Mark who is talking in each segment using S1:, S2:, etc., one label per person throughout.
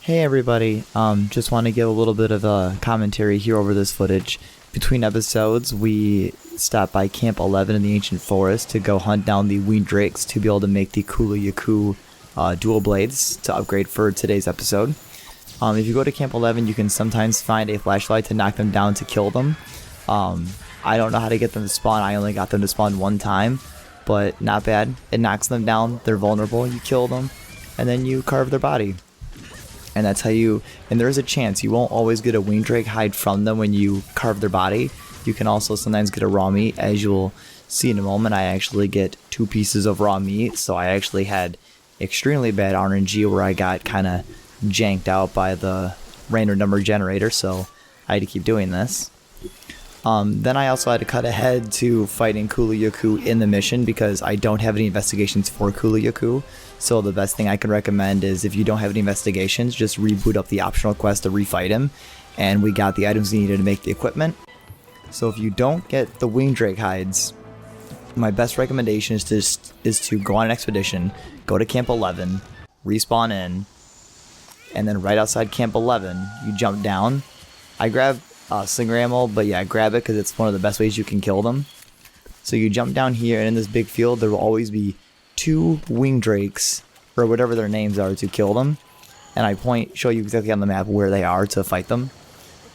S1: Hey everybody, just want to give a little bit of a commentary here over this footage. Between episodes, we stopped by Camp 11 in the Ancient Forest to go hunt down the winged drakes to be able to make the Kula Yaku dual blades to upgrade for today's episode. If you go to Camp 11, you can sometimes find a flashlight to knock them down to kill them. I don't know how to get them to spawn. I only got them to spawn one time, but not bad. It knocks them down, they're vulnerable, you kill them, and then you carve their body. And that's how and there is a chance you won't always get a winged drake hide from them when you carve their body. You can also sometimes get a raw meat. As you'll see in a moment, I actually get 2 pieces of raw meat, so I actually had extremely bad RNG where I got kind of janked out by the random number generator, so I had to keep doing this. Then I also had to cut ahead to fighting Kula Yaku in the mission because I don't have any investigations for Kula Yaku. So the best thing I can recommend is if you don't have any investigations, just reboot up the optional quest to refight him. And we got the items needed to make the equipment. So if you don't get the winged drake hides, my best recommendation is to go on an expedition, go to Camp 11, respawn in, and then right outside Camp 11, you jump down. I grabbed slinger ammo, but yeah, grab it because it's one of the best ways you can kill them. So you jump down here, and in this big field, there will always be 2 winged drakes, or whatever their names are, to kill them. And I show you exactly on the map where they are to fight them.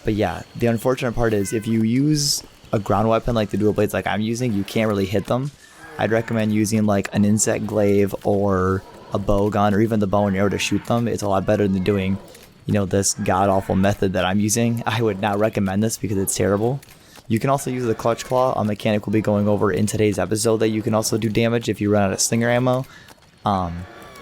S1: But yeah, the unfortunate part is if you use a ground weapon like the dual blades like I'm using, you can't really hit them. I'd recommend using like an insect glaive or a bow gun or even the bow and arrow to shoot them. It's a lot better than doing, this god-awful method that I'm using. I would not recommend this because it's terrible. You can also use the clutch claw. A mechanic will be going over in today's episode that you can also do damage if you run out of slinger ammo.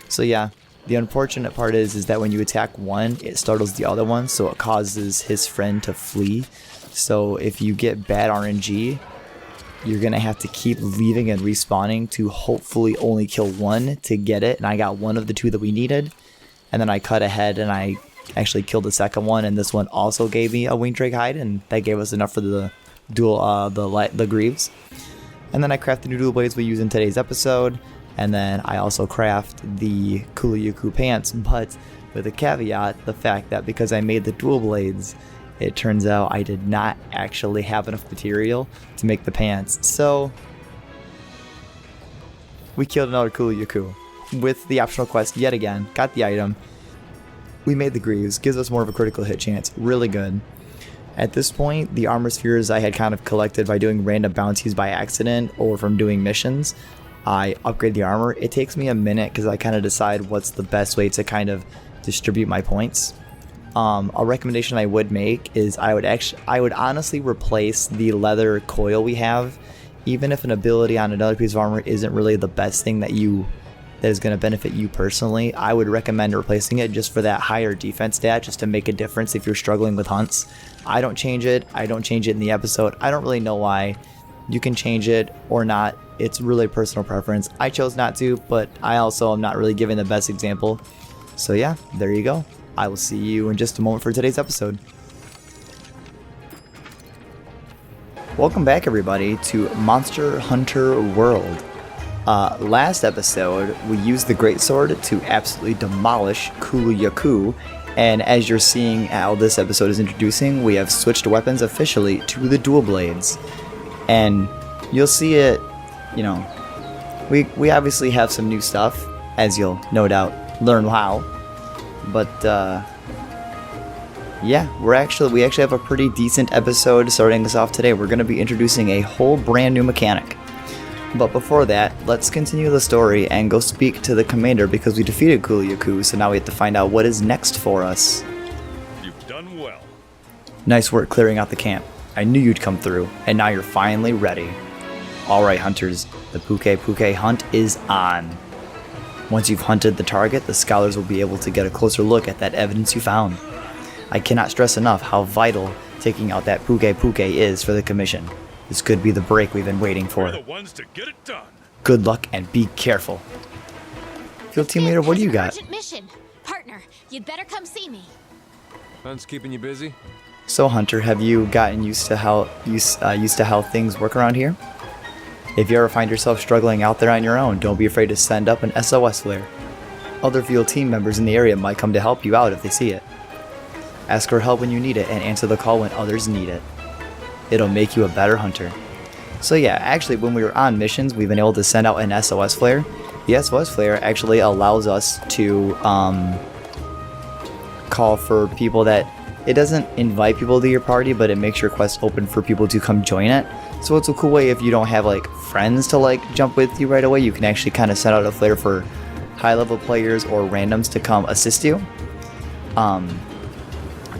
S1: So yeah, the unfortunate part is that when you attack one, it startles the other one, so it causes his friend to flee. So if you get bad RNG, you're gonna have to keep leaving and respawning to hopefully only kill one to get it. And I got one of the 2 that we needed, and then I cut ahead and I actually killed the second one, and this one also gave me a winged drake hide, and that gave us enough for the dual the greaves. And then I craft the new dual blades we use in today's episode, and then I also craft the Kula Yaku pants, but with a caveat, the fact that because I made the dual blades, it turns out I did not actually have enough material to make the pants. So we killed another Kula Yaku with the optional quest yet again, got the item. We made the greaves, gives us more of a critical hit chance, really good. At this point, the armor spheres I had kind of collected by doing random bounties by accident or from doing missions, I upgrade the armor. It takes me a minute because I kind of decide what's the best way to kind of distribute my points. A recommendation I would make is I would honestly replace the leather coil we have. Even if an ability on another piece of armor isn't really the best thing that is going to benefit you personally, I would recommend replacing it just for that higher defense stat, just to make a difference if you're struggling with hunts. I don't change it. I don't change it in the episode. I don't really know why. You can change it or not. It's really personal preference. I chose not to, but I also am not really giving the best example. So yeah, there you go. I will see you in just a moment for today's episode. Welcome back everybody to Monster Hunter World. Last episode, we used the greatsword to absolutely demolish Kula Yaku, and as you're seeing how this episode is introducing, we have switched weapons officially to the dual blades. And you'll see it, we obviously have some new stuff, as you'll no doubt learn how. But yeah, we actually have a pretty decent episode starting us off today. We're going to be introducing a whole brand new mechanic. But before that, let's continue the story and go speak to the commander because we defeated Kula Yaku, so now we have to find out what is next for us.
S2: You've done well.
S1: Nice work clearing out the camp. I knew you'd come through, and now you're finally ready. Alright hunters, the PKK hunt is on. Once you've hunted the target, the scholars will be able to get a closer look at that evidence you found. I cannot stress enough how vital taking out that PKK is for the commission. This could be the break we've been waiting for.
S2: We're the ones to get it done.
S1: Good luck and be careful. Field team leader, what do you got?
S3: Urgent mission. Partner, you'd better come see me.
S4: Hunt's keeping you busy?
S1: So Hunter, have you gotten used to how things work around here? If you ever find yourself struggling out there on your own, don't be afraid to send up an SOS flare. Other field team members in the area might come to help you out if they see it. Ask for help when you need it and answer the call when others need it. It'll make you a better hunter. So yeah, actually when we were on missions, we've been able to send out an SOS flare. The SOS flare actually allows us to call for people that, it doesn't invite people to your party, but it makes your quest open for people to come join it. So it's a cool way if you don't have like friends to like jump with you right away, you can actually kind of send out a flare for high level players or randoms to come assist you.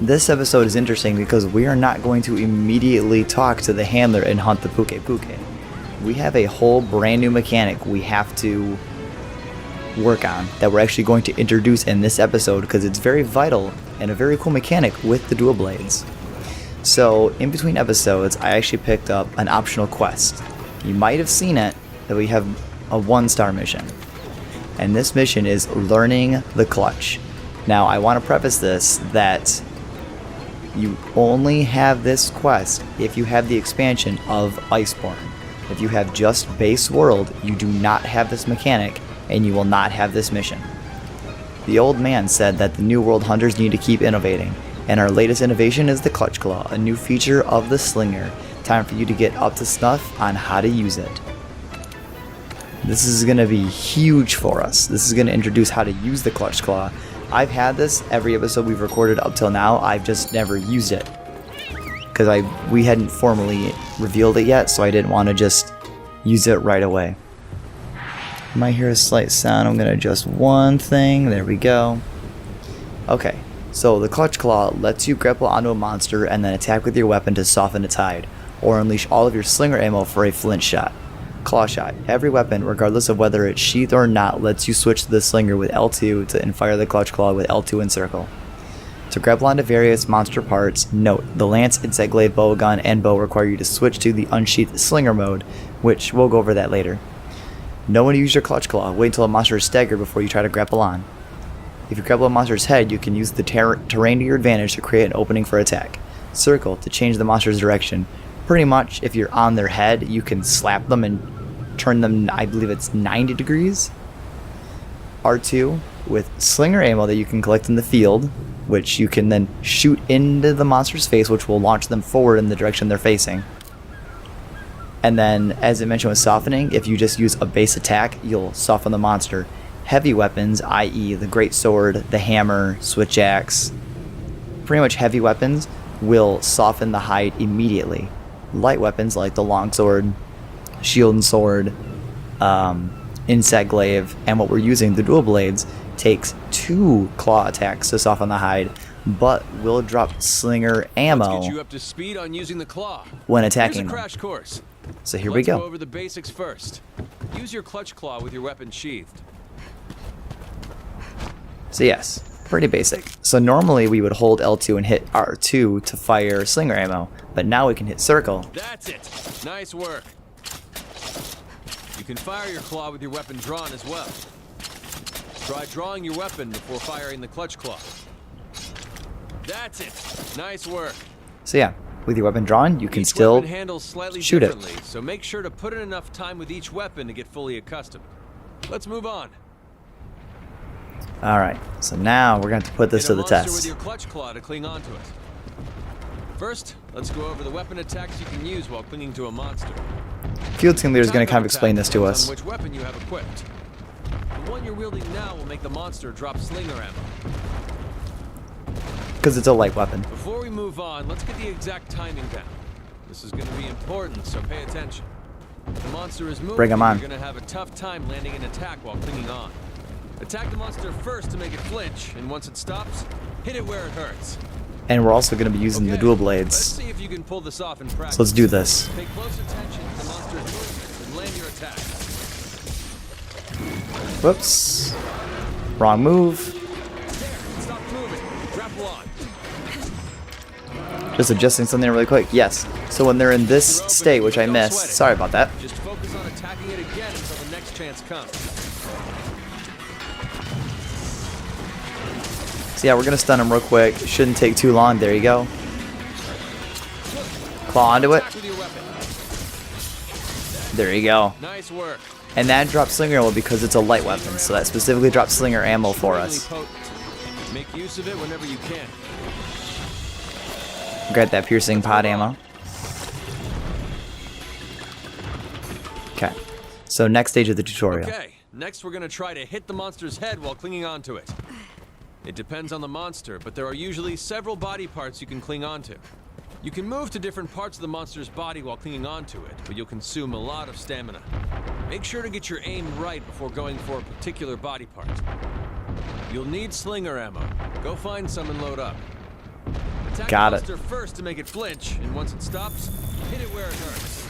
S1: This episode is interesting because we are not going to immediately talk to the handler and hunt the PKK. We have a whole brand new mechanic we have to work on that we're actually going to introduce in this episode because it's very vital and a very cool mechanic with the dual blades. So in between episodes, I actually picked up an optional quest. You might have seen it, that we have a 1-star mission. And this mission is learning the clutch. Now I want to preface this that you only have this quest if you have the expansion of Iceborne. If you have just base world, you do not have this mechanic and you will not have this mission. The old man said that the new world hunters need to keep innovating, and our latest innovation is the Clutch Claw, a new feature of the Slinger. Time for you to get up to snuff on how to use it. This is going to be huge for us. This is going to introduce how to use the Clutch Claw. I've had this every episode we've recorded up till now, I've just never used it. Because we hadn't formally revealed it yet, so I didn't want to just use it right away. You might hear a slight sound, I'm going to adjust one thing, there we go. Okay, so the Clutch Claw lets you grapple onto a monster and then attack with your weapon to soften its hide, or unleash all of your slinger ammo for a flint shot. Claw shot. Every weapon, regardless of whether it's sheathed or not, lets you switch to the slinger with L2 and fire the Clutch Claw with L2 and circle. To grapple onto various monster parts, note, the lance, insect glaive, bow gun, and bow require you to switch to the unsheathed slinger mode, which we'll go over that later. Know when to use your Clutch Claw. Wait until a monster is staggered before you try to grapple on. If you grapple a monster's head, you can use the terrain to your advantage to create an opening for attack. Circle to change the monster's direction. Pretty much, if you're on their head, you can slap them and turn them, I believe it's 90 degrees. R2 with slinger ammo that you can collect in the field, which you can then shoot into the monster's face, which will launch them forward in the direction they're facing. And then, as I mentioned with softening, if you just use a base attack, you'll soften the monster. Heavy weapons, i.e. the great sword, the hammer, switch axe, pretty much heavy weapons will soften the hide immediately. Light weapons like the longsword, shield and sword, insect glaive, and what we're using, the dual blades, takes 2 claw attacks to soften the hide, but will drop slinger ammo
S4: Let's get you up to speed on using the claw.
S1: when attacking
S4: Here's a
S1: them.
S4: crash course.
S1: So here we
S4: Let's
S1: go.
S4: go over the basics first. Use your Clutch Claw with your weapon sheathed.
S1: So yes, pretty basic. So normally we would hold L2 and hit R2 to fire slinger ammo, but now we can hit circle.
S4: That's it. Nice work. You can fire your claw with your weapon drawn as well. Try drawing your weapon before firing the Clutch Claw. That's it. Nice work.
S1: So yeah, with your weapon drawn, you can
S4: Each
S1: still
S4: weapon handles slightly
S1: shoot it.
S4: differently, so make sure to put in enough time with each weapon to get fully accustomed. Let's move on.
S1: Alright, so now we're going to put this
S4: Hit
S1: to
S4: a
S1: the
S4: monster
S1: test.
S4: with your Clutch Claw to cling onto it. First, let's go over the weapon attacks you can use while clinging to a monster.
S1: Field team leader is going to kind of
S4: Attack
S1: explain this to
S4: depends
S1: us.
S4: on which weapon you have equipped. The one you're wielding now will make the monster drop slinger ammo.
S1: Because it's a light weapon.
S4: Before we move on, let's get the exact timing down. This is going to be important, so pay attention. If the monster is moving,
S1: Bring 'em on.
S4: you're going to have a tough time landing an attack while clinging on. Attack the monster first to make it flinch, and once it stops, hit it where it hurts.
S1: And we're also going to be using the
S4: Okay,
S1: dual
S4: Let's
S1: blades.
S4: see if you can pull this off in practice.
S1: So let's do this.
S4: Pay close attention to the monster's movements and land your attack.
S1: Whoops. Wrong move.
S4: There, stop moving. Grapple on.
S1: Just adjusting something really quick. Yes. So when they're in this state, which I missed, sorry about that.
S4: Just focus on attacking it again until the next chance comes.
S1: So yeah, we're going to stun him real quick. Shouldn't take too long. There you go. Claw onto it.
S4: Attack with your weapon.
S1: There you go.
S4: Nice work.
S1: And that drops slinger ammo because it's a light weapon, so that specifically drops slinger ammo for us.
S4: Make use of it whenever you can.
S1: Got that piercing pod ammo. Okay, so next stage of the tutorial.
S4: Okay, next we're gonna try to hit the monster's head while clinging onto it. It depends on the monster, but there are usually several body parts you can cling onto. You can move to different parts of the monster's body while clinging onto it, but you'll consume a lot of stamina. Make sure to get your aim right before going for a particular body part. You'll need slinger ammo. Go find some and load up. Attack
S1: Got
S4: the
S1: it.
S4: monster first to make it flinch, and once it stops, hit it where it hurts.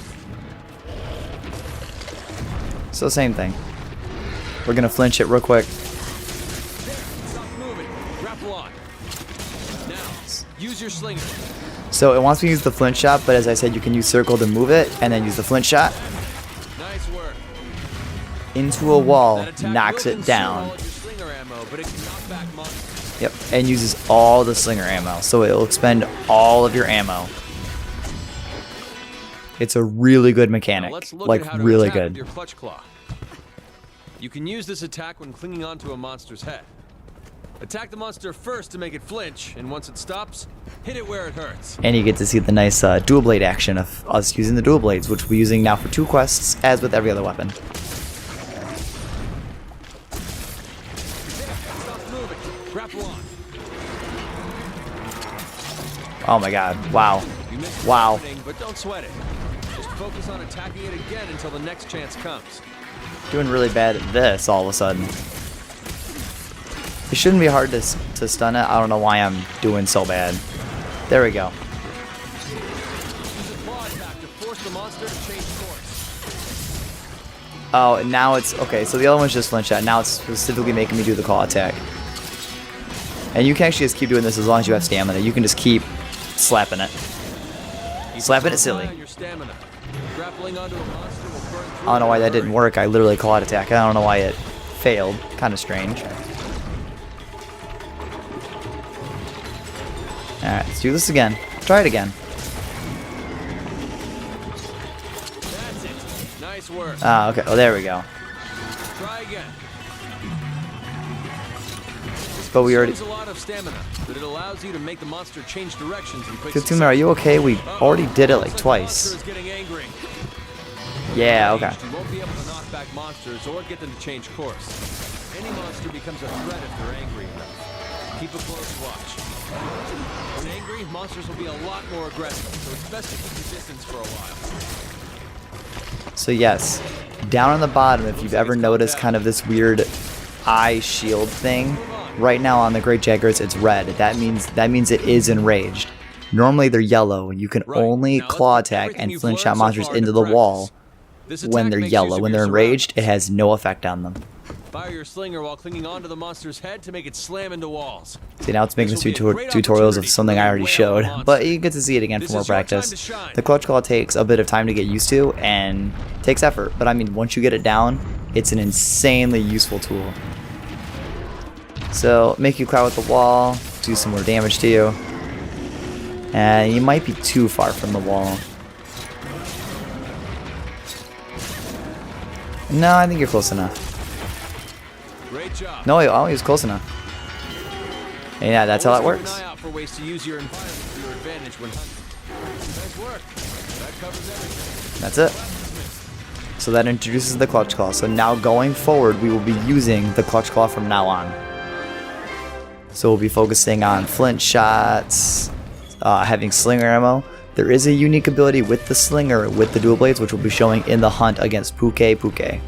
S1: So same thing. We're gonna flinch it real quick.
S4: There, stop moving. Grapple on. Now, use your slinger.
S1: So it wants me to use the flinch shot, but as I said, you can use circle to move it, and then use the flinch shot
S4: Nice work.
S1: into a wall,
S4: That attack
S1: knocks
S4: will
S1: it
S4: consume
S1: down.
S4: all of your slinger ammo, but it can knock back monsters.
S1: Yep, and uses all the slinger ammo, so it will expend all of your ammo. It's a really good
S4: Now
S1: mechanic,
S4: let's look
S1: like
S4: at how to
S1: really
S4: attack with
S1: good.
S4: your clutch claw. You can use this attack when clinging onto a monster's head. Attack the monster first to make it flinch, and once it stops, hit it where it hurts.
S1: And you get to see the nice dual blade action of us using the dual blades, which we'll be using now for 2 quests, as with every other weapon.
S4: Stop moving. Grapple on.
S1: Oh my god, wow.
S4: You missed the
S1: Wow.
S4: opening, but don't sweat it. Just focus on attacking it again until the next chance comes.
S1: Doing really bad at this all of a sudden. It shouldn't be hard to stun it. I don't know why I'm doing so bad. There we go.
S4: Use a claw attack to force the monster to change course.
S1: Oh, now it's okay. So the other one's just flinch shot. Now it's specifically making me do the claw attack. And you can actually just keep doing this as long as you have stamina. You can just keep slapping it. Slapping it silly.
S4: Your stamina. Grappling onto a monster will burn through
S1: I don't know why
S4: it
S1: that
S4: in a
S1: didn't
S4: hurry.
S1: work. I literally clawed attack. I don't know why it failed. Kind of strange. Alright, let's do this again. Try it again.
S4: That's it. Nice work.
S1: Ah, okay. Oh, there we go.
S4: Try again.
S1: But we already...
S4: Consumes a lot of stamina, but it allows you to make the monster change directions in quick
S1: 15, are you okay? We already did it like
S4: Looks
S1: twice.
S4: the monster is getting angry.
S1: Yeah, okay.
S4: You won't be able to knock back monsters or get them to change course. Any monster becomes a threat if they're angry enough. Keep a close watch. When angry, monsters will be a lot more aggressive, so it's best to keep your distance for a while.
S1: So yes, down on the bottom, if you've ever noticed kind of this weird eye shield thing, right now on the Great Jaggers it's red. That means it is enraged. Normally they're yellow. You can
S4: Right.
S1: only
S4: Now let's
S1: claw
S4: put
S1: attack
S4: everything
S1: and
S4: you've
S1: flinch
S4: learned
S1: shot
S4: so
S1: monsters
S4: far
S1: into
S4: into
S1: the wall
S4: practice. This
S1: when
S4: attack
S1: they're
S4: makes use
S1: yellow.
S4: of
S1: When
S4: your
S1: they're enraged, it
S4: surroundings.
S1: has no effect on them.
S4: Fire your slinger while clinging onto the monster's head to make it slam into walls.
S1: See, now it's making
S4: This will be a great
S1: tutorials of
S4: opportunity
S1: something
S4: to
S1: I
S4: really
S1: already
S4: wail
S1: showed,
S4: on the
S1: but
S4: monster.
S1: you get to see it again
S4: This
S1: for more
S4: is your time
S1: practice.
S4: to shine.
S1: The clutch claw takes a bit of time to get used to and takes effort, but I mean, once you get it down, it's an insanely useful tool. So, make you cloud with the wall, do some more damage to you. And you might be too far from the wall. No, I think you're close enough.
S4: Great job.
S1: No, oh, he was close enough. And yeah, that's how that
S4: Always
S1: works.
S4: keep an eye out for ways to use your environment to your advantage when hunting. Nice work. That covers everything.
S1: That's it. So that introduces the clutch claw. So now going forward, we will be using the clutch claw from now on. So we'll be focusing on flint shots, having slinger ammo. There is a unique ability with the slinger with the dual blades, which we'll be showing in the hunt against PKK.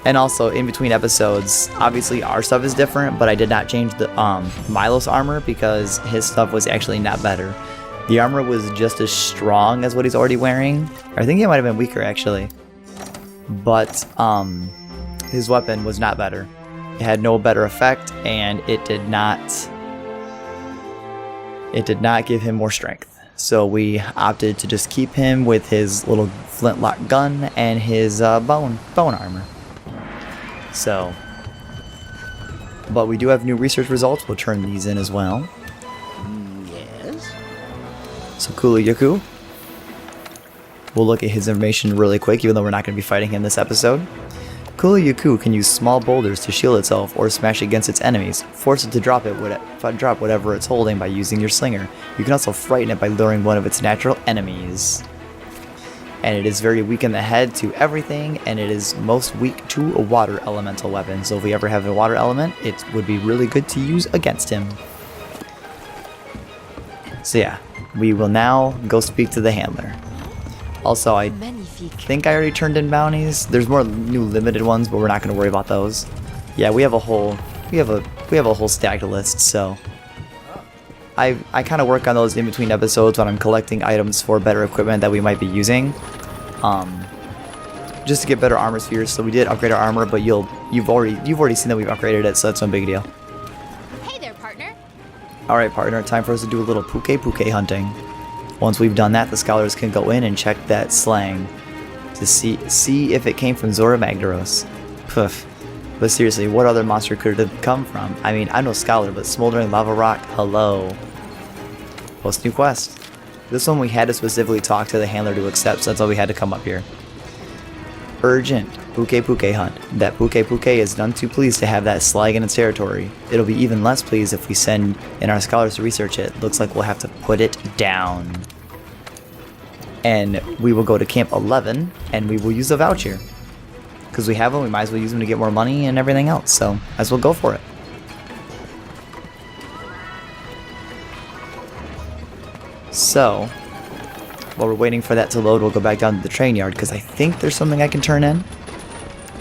S1: And also, in between episodes, obviously our stuff is different, but I did not change the Milo's armor because his stuff was actually not better. The armor was just as strong as what he's already wearing. I think it might have been weaker, actually. But his weapon was not better. It had no better effect, and it did not give him more strength. So we opted to just keep him with his little flintlock gun and his bone armor. So, but we do have new research results. We'll turn these in as well.
S5: Yes?
S1: So Kulu Yaku. We'll look at his information really quick, even though we're not going to be fighting him this episode. Kuliyaku can use small boulders to shield itself or smash against its enemies. Force it to drop whatever it's holding by using your slinger. You can also frighten it by luring one of its natural enemies. And it is very weak in the head to everything, and it is most weak to a water elemental weapon. So if we ever have a water element, it would be really good to use against him. So yeah, we will now go speak to the handler. Also, I think I already turned in bounties. There's more new limited ones, but we're not going to worry about those. Yeah, we have a whole stacked list, so I kind of work on those in between episodes when I'm collecting items for better equipment that we might be using, just to get better armor spheres. So we did upgrade our armor, but you've already seen that we've upgraded it, so that's no big deal.
S3: Hey there, partner.
S1: All right, partner, time for us to do a little PKK hunting. Once we've done that, the scholars can go in and check that slang to see if it came from Zora Magdaros. Poof. But seriously, what other monster could it have come from? I mean, I'm no scholar, but Smoldering Lava Rock, hello. Post new quest. This one we had to specifically talk to the handler to accept, so that's why we had to come up here. Urgent PKK hunt. That PKK is none too pleased to have that slag in its territory. It'll be even less pleased if we send in our scholars to research it. Looks like we'll have to put it down. And we will go to Camp 11, and we will use a voucher. Because we have them, we might as well use them to get more money and everything else, so might as well go for it. So, while we're waiting for that to load, we'll go back down to the train yard, because I think there's something I can turn in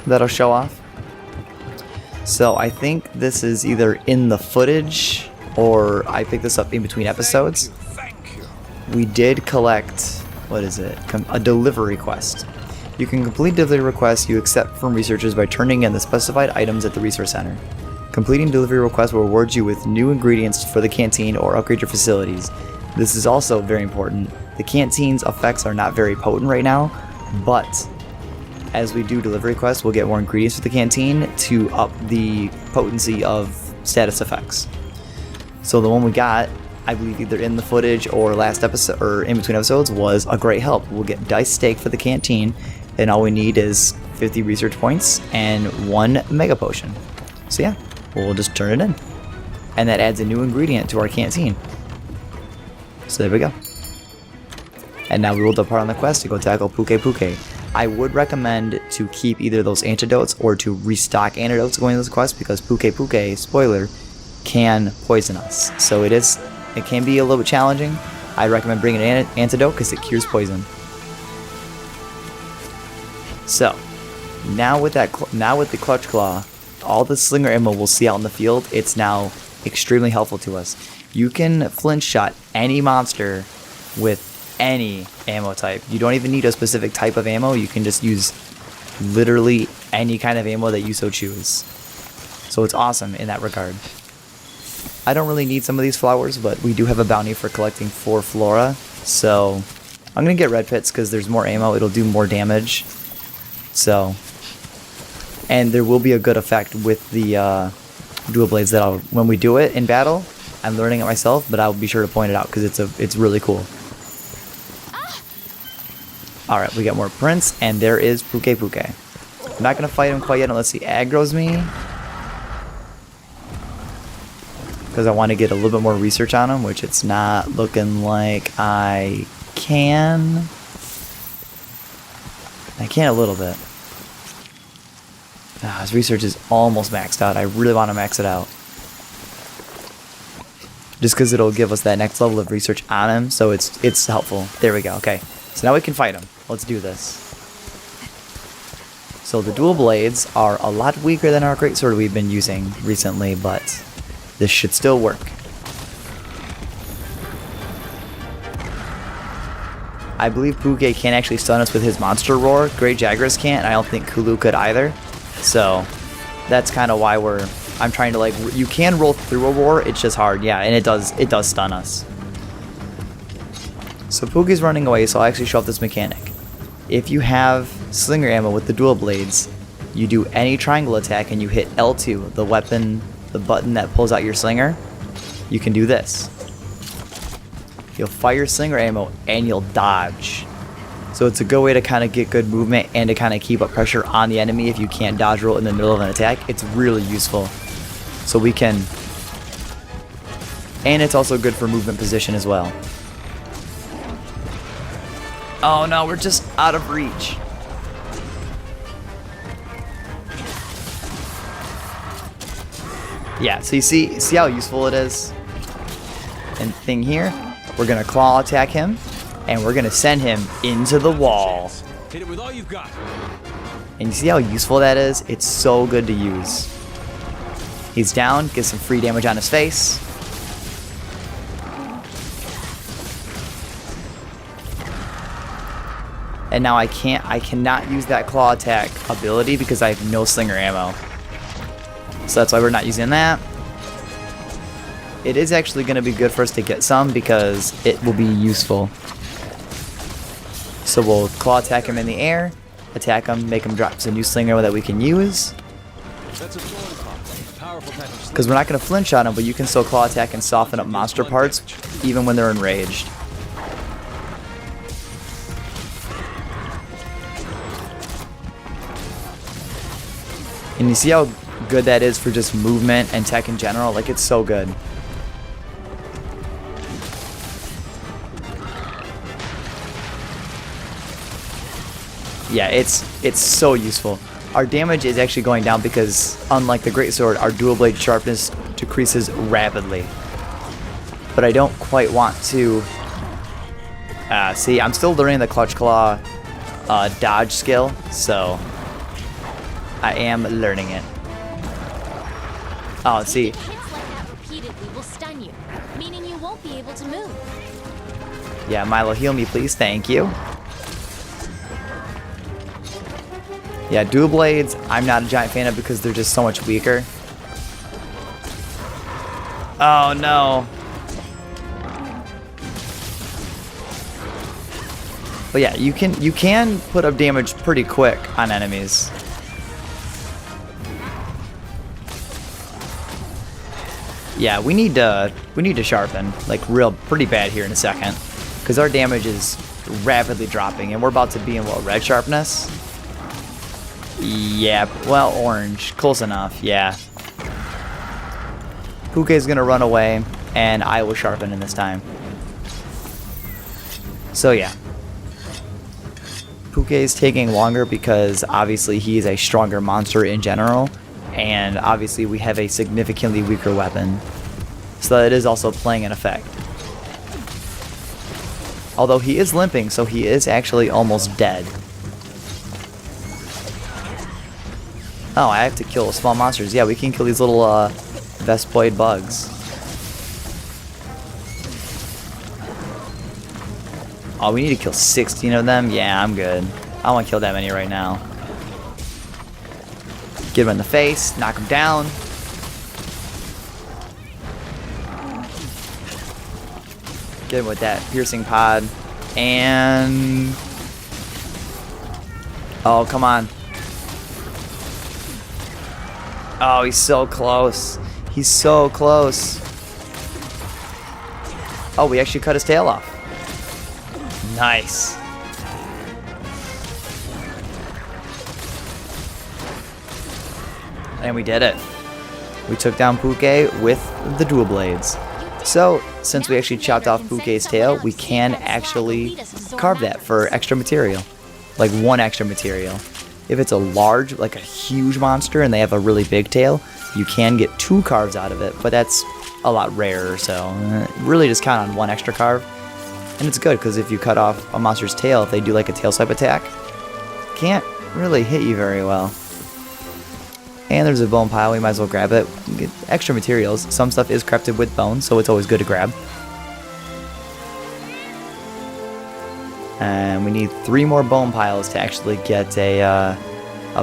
S1: that'll show off. So I think this is either in the footage, or I picked this up in between episodes. We did collect, what is it? A delivery quest. You can complete delivery requests you accept from researchers by turning in the specified items at the resource center. Completing delivery requests will reward you with new ingredients for the canteen or upgrade your facilities. This is also very important. The canteen's effects are not very potent right now, but as we do delivery quests, we'll get more ingredients for the canteen to up the potency of status effects. So the one we got, I believe either in the footage or last episode or in between episodes, was a great help. We'll get dice steak for the canteen, and all we need is 50 research points and 1 mega potion. So yeah, we'll just turn it in, and that adds a new ingredient to our canteen. So there we go. And now we will depart on the quest to go tackle PKK. I would recommend to keep either those antidotes or to restock antidotes going to this quest, because PKK, spoiler, can poison us. So it can be a little bit challenging. I recommend bringing an antidote because it cures poison. So now with the clutch claw, all the slinger ammo we'll see out in the field, it's now extremely helpful to us. You can flinch shot any monster with any ammo type. You don't even need a specific type of ammo. You can just use literally any kind of ammo that you so choose. So it's awesome in that regard. I don't really need some of these flowers, but we do have a bounty for collecting 4 flora. So I'm going to get red pits because there's more ammo. It'll do more damage. So, and there will be a good effect with the dual blades that when we do it in battle. I'm learning it myself, but I'll be sure to point it out because it's really cool. Alright, we got more prints, and there is PKK. I'm not going to fight him quite yet unless he aggroes me, because I want to get a little bit more research on him, which it's not looking like I can. I can a little bit. His research is almost maxed out. I really want to max it out, just because it'll give us that next level of research on him, so it's helpful. There we go. Okay, so now we can fight him. Let's do this. So the dual blades are a lot weaker than our greatsword we've been using recently, but this should still work. I believe Puke can actually stun us with his monster roar. Great Jagras can't, and I don't think Kulu could either. So that's kind of why I'm trying to you can roll through a roar, it's just hard. Yeah, and it does stun us. So Puke's running away, so I'll actually show off this mechanic. If you have slinger ammo with the dual blades, you do any triangle attack and you hit L2, the button that pulls out your slinger, you can do this. You'll fire slinger ammo and you'll dodge. So it's a good way to kind of get good movement and to kind of keep up pressure on the enemy if you can't dodge roll in the middle of an attack. It's really useful. So we can... And it's also good for movement position as well. Oh no, we're just out of reach. Yeah, so you see how useful it is? And thing here, we're gonna claw attack him, and we're gonna send him into the wall.
S4: Hit it with all you've got.
S1: And you see how useful that is? It's so good to use. He's down, get some free damage on his face. And now I cannot use that claw attack ability because I have no slinger ammo. So that's why we're not using that. It is actually going to be good for us to get some because it will be useful. So we'll claw attack him in the air, attack him, make him drop some new slinger that we can use.
S4: That's a powerful type of
S1: Because we're not going to flinch on him, but you can still claw attack and soften up monster parts even when they're enraged. And you see how good that is for just movement and tech in general? Like, it's so good. Yeah, it's so useful. Our damage is actually going down because, unlike the Greatsword, our dual blade sharpness decreases rapidly. But I don't quite want to... see, I'm still learning the Clutch Claw dodge skill, so I am learning it. Oh, see.
S3: Hits like that repeatedly will stun you, meaning you won't be able to move.
S1: Yeah, Milo, heal me, please. Thank you. Yeah, dual blades, I'm not a giant fan of because they're just so much weaker. Oh, no. But yeah, you can put up damage pretty quick on enemies. Yeah, we need to sharpen, like pretty bad here in a second, because our damage is rapidly dropping, and we're about to be in what, red sharpness? Yeah, well, orange, close enough. Yeah. Puke's gonna run away, and I will sharpen in this time. So yeah, Puke is taking longer because obviously he is a stronger monster in general. And obviously we have a significantly weaker weapon, so that is also playing an effect. Although he is limping, so he is actually almost dead. Oh, I have to kill small monsters. Yeah, we can kill these little Vespoid bugs. Oh, we need to kill 16 of them? Yeah, I'm good. I don't want to kill that many right now. Get him in the face, knock him down. Get him with that piercing pod. And... oh, come on. Oh, he's so close. He's so close. Oh, we actually cut his tail off. Nice. And we did it. We took down Puke with the dual blades. So, since we actually chopped off Puke's tail, we can actually carve that for extra material. Like 1 extra material. If it's a large, like a huge monster and they have a really big tail, you can get 2 carves out of it, but that's a lot rarer, so really just count on 1 extra carve. And it's good, because if you cut off a monster's tail, if they do like a tail swipe attack, can't really hit you very well. And there's a bone pile, we might as well grab it. Get extra materials. Some stuff is crafted with bone, so it's always good to grab. And we need 3 more bone piles to actually get a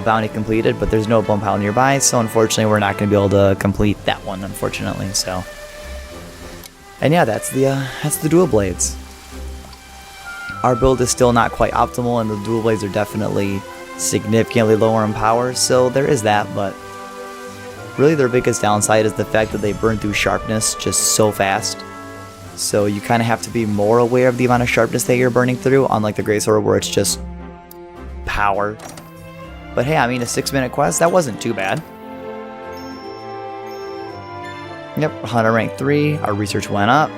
S1: bounty completed, but there's no bone pile nearby, so unfortunately we're not going to be able to complete that one, unfortunately. So, and yeah, that's the dual blades. Our build is still not quite optimal, and the dual blades are definitely significantly lower in power, so there is that, but really their biggest downside is the fact that they burn through sharpness just so fast. So you kind of have to be more aware of the amount of sharpness that you're burning through, unlike the Greatsword where it's just power. But hey, I mean, a 6-minute quest, that wasn't too bad. Yep, Hunter rank 3, our research went up,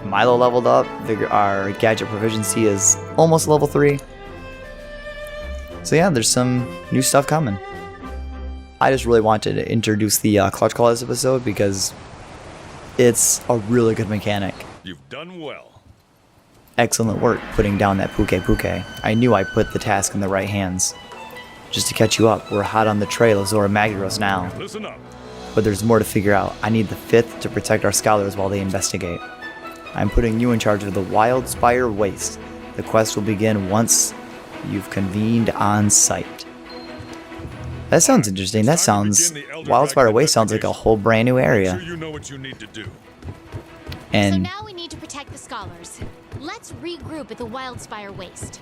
S1: Milo leveled up, our gadget proficiency is almost level 3. So yeah, there's some new stuff coming. I just really wanted to introduce the Clutch Claw this episode because it's a really good mechanic.
S2: You've done well.
S1: Excellent work putting down that PKK. I knew I put the task in the right hands. Just to catch you up, we're hot on the trail of AzurePKK now.
S2: Listen up.
S1: But there's more to figure out. I need the 5th to protect our scholars while they investigate. I'm putting you in charge of the Wildspire Waste. The quest will begin once you've convened on site. That sounds interesting. That sounds... Wildspire Waste sounds like a whole brand new area.
S2: Sure you know what you need to do.
S3: So
S1: And
S3: now we need to protect the scholars. Let's regroup at the Wildspire Waste.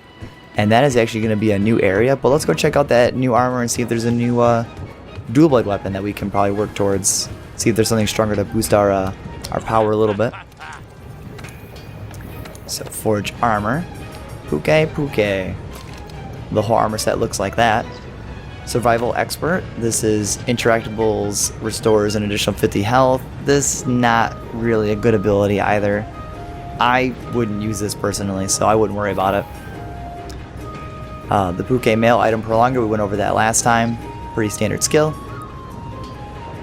S1: that is actually going to be a new area. But let's go check out that new armor and see if there's a new dual blade weapon that we can probably work towards. See if there's something stronger to boost our power a little bit. So forge armor. PKK. The whole armor set looks like that. Survival expert. This is interactables, restores an additional 50 health. This not really a good ability either. I wouldn't use this personally, so I wouldn't worry about it. The PKK mail item prolonger, we went over that last time. Pretty standard skill.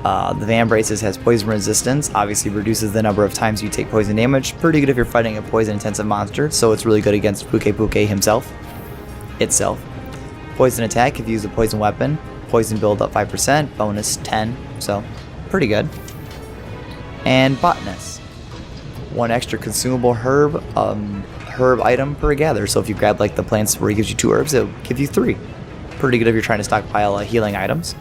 S1: The Van Braces has poison resistance, obviously reduces the number of times you take poison damage. Pretty good if you're fighting a poison intensive monster, so it's really good against PKK himself. Itself. Poison attack if you use a poison weapon. Poison build up 5%, bonus 10, so pretty good. And botanist. 1 extra consumable herb item per gather, so if you grab like the plants where it gives you 2 herbs, it'll give you 3. Pretty good if you're trying to stockpile healing items.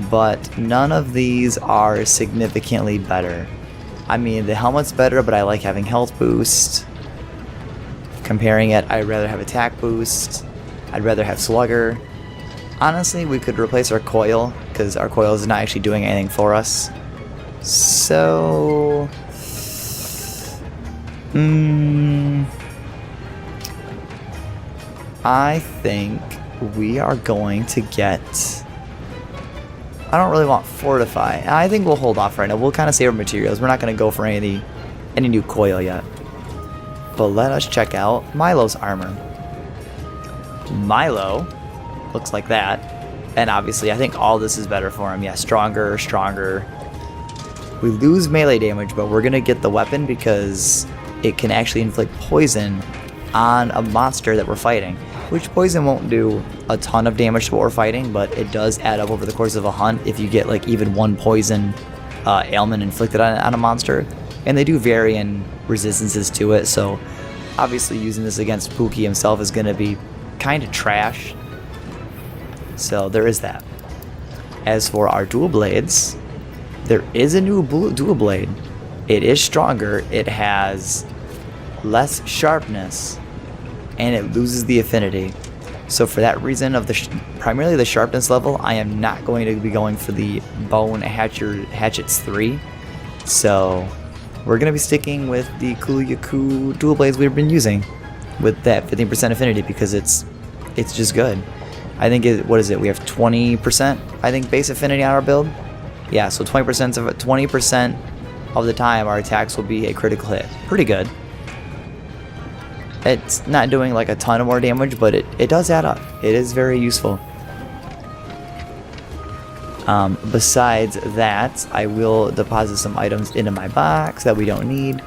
S1: But none of these are significantly better. I mean, the helmet's better, but I like having health boost. Comparing it, I'd rather have attack boost. I'd rather have slugger. Honestly, we could replace our coil, because our coil is not actually doing anything for us. So... I think we are going to get... I don't really want fortify. I think we'll hold off right now. We'll kind of save our materials. We're not going to go for any new coil yet. But let us check out Milo's armor. Milo looks like that. And obviously, I think all this is better for him. Yeah, stronger. We lose melee damage, but we're going to get the weapon because it can actually inflict poison on a monster that we're fighting. Which poison won't do a ton of damage to what we're fighting, but it does add up over the course of a hunt if you get like even 1 poison ailment inflicted on a monster. And they do vary in resistances to it, so obviously using this against Pookie himself is going to be kind of trash. So there is that. As for our dual blades, there is a new dual blade. It is stronger, it has less sharpness, and it loses the affinity. So for that reason of primarily the sharpness level, I am not going to be going for the Bone Hatchets 3. So we're going to be sticking with the Kuliyaku dual blades we've been using with that 15% affinity because it's just good. I think what is it? We have 20% I think base affinity on our build. Yeah, so 20% of the time our attacks will be a critical hit. Pretty good. It's not doing like a ton of more damage, but it does add up. It is very useful. Besides that, I will deposit some items into my box that we don't need.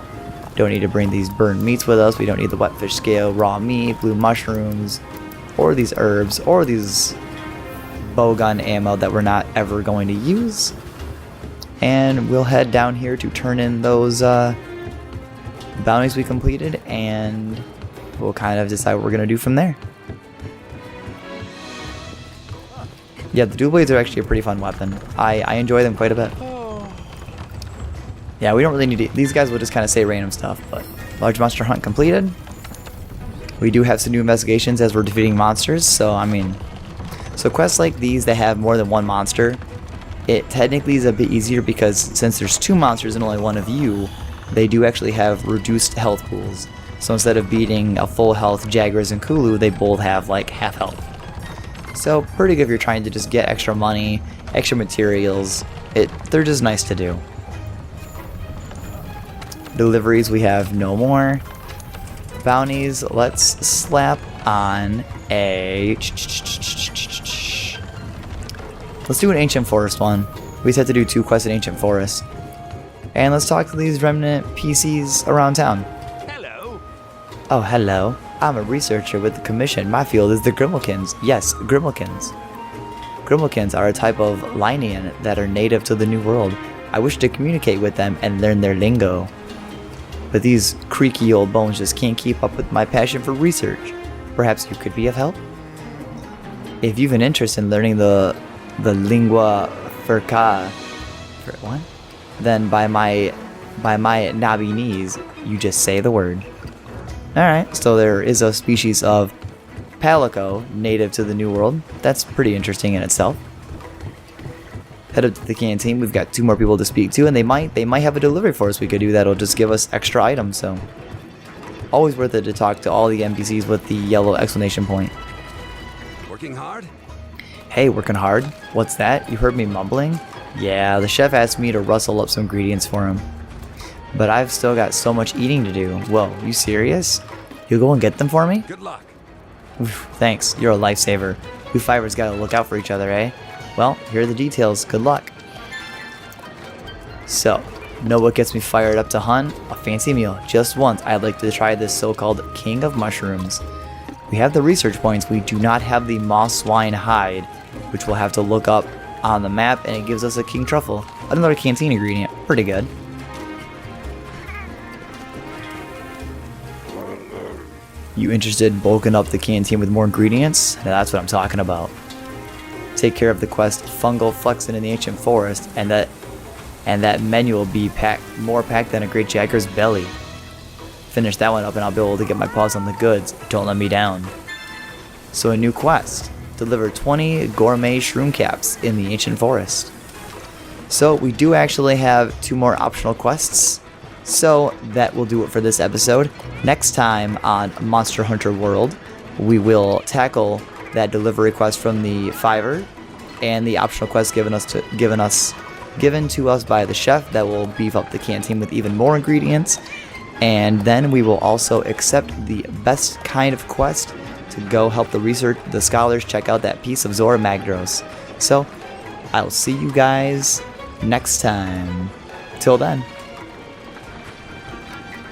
S1: Don't need to bring these burned meats with us. We don't need the wet fish scale, raw meat, blue mushrooms, or these herbs, or these bowgun ammo that we're not ever going to use. And we'll head down here to turn in those bounties we completed, and we'll kind of decide what we're going to do from there. Yeah, the dual blades are actually a pretty fun weapon. I enjoy them quite a bit. Yeah, we don't really need to, these guys will just kind of say random stuff, but large monster hunt completed. We do have some new investigations as we're defeating monsters, so I mean, so quests like these that have more than 1 monster, it technically is a bit easier because since there's 2 monsters and only 1 of you, they do actually have reduced health pools. So instead of beating a full health Jaggers and Kulu, they both have like half health. So pretty good if you're trying to just get extra money, extra materials. They're just nice to do. Deliveries, we have no more. Bounties, let's slap on a... Let's do an Ancient Forest one. We just have to do 2 quests in Ancient Forest. And let's talk to these remnant PCs around town.
S4: Hello.
S1: Oh, hello. I'm a researcher with the Commission. My field is the Grimalkins. Yes, Grimalkins. Grimalkins are a type of Linean that are native to the New World. I wish to communicate with them and learn their lingo. But these creaky old bones just can't keep up with my passion for research. Perhaps you could be of help? If you've an interest in learning the lingua franca, what? Then by my knobby knees, you just say the word. Alright, so there is a species of Palico native to the New World. That's pretty interesting in itself. Head up to the canteen. We've got 2 more people to speak to, and they might have a delivery for us we could do that'll just give us extra items, so always worth it to talk to all the NPCs with the yellow exclamation point.
S5: Working hard?
S1: Hey, working hard? What's that? You heard me mumbling? Yeah, the chef asked me to rustle up some ingredients for him. But I've still got so much eating to do. Whoa, you serious? You'll go and get them for me?
S5: Good luck.
S1: Oof, thanks, you're a lifesaver. We fivers gotta look out for each other, eh? Well, here are the details. Good luck. So, know what gets me fired up to hunt? A fancy meal. Just once, I'd like to try this so-called king of mushrooms. We have the research points. We do not have the moss swine hide, which we'll have to look up on the map, and it gives us a king truffle. Another canteen ingredient. Pretty good. You interested in bulking up the canteen with more ingredients? Now that's what I'm talking about. Take care of the quest Fungal Flexin in the Ancient Forest, and that menu will be more packed than a great Jagger's belly. Finish that one up and I'll be able to get my paws on the goods. Don't let me down. So a new quest. Deliver 20 gourmet shroom caps in the Ancient Forest. So we do actually have 2 more optional quests. So that will do it for this episode. Next time on Monster Hunter World, we will tackle that delivery quest from the Fiver and the optional quest given to us by the chef that will beef up the canteen with even more ingredients. And then we will also accept the best kind of quest to go help the scholars check out that piece of Zora Magdaros. So I'll see you guys next time. Till then.